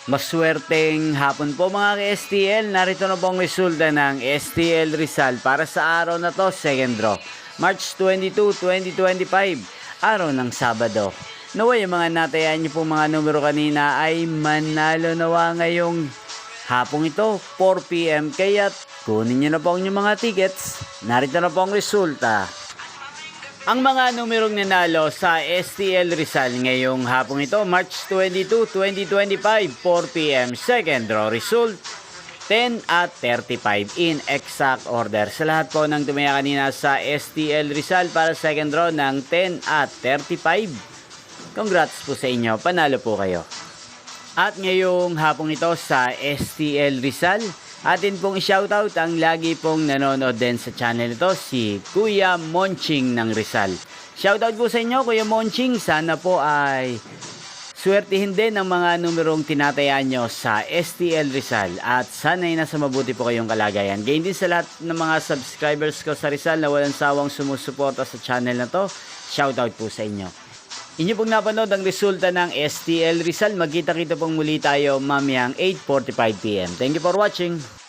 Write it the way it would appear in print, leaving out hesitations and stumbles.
Maswerteng hapon po mga ka-STL. Narito na po ang resulta ng STL Rizal para sa araw na to, second draw. March 22, 2025, araw ng Sabado. Naway yung mga natayaan niyo po mga numero kanina ay manalo nawa ngayong hapong ito, 4 PM. Kaya kunin niyo na po ang inyong mga tickets. Narito na po ang resulta. Ang mga numerong nanalo sa STL Rizal ngayong hapong ito, March 22, 2025, 4 PM. Second draw result, 10 at 35 in exact order. Sa lahat po ng tumaya kanina sa STL Rizal para second draw ng 10 at 35. Congrats po sa inyo, panalo po kayo. At ngayong hapong ito sa STL Rizal, atin pong i-shoutout ang lagi pong nanonood din sa channel ito, si Kuya Monching ng Rizal. Shoutout po sa inyo, Kuya Monching. Sana po ay swertihin din ang mga numerong tinatayaan nyo sa STL Rizal. At sana ay nasa mabuti po kayong kalagayan. Gayon din sa lahat ng mga subscribers ko sa Rizal na walang sawang sumusuporta sa channel na to. Shoutout po sa inyo. Inyo pong napanood ang resulta ng STL Rizal. Magkita-kita pong muli tayo mamayang 8:45 PM. Thank you for watching.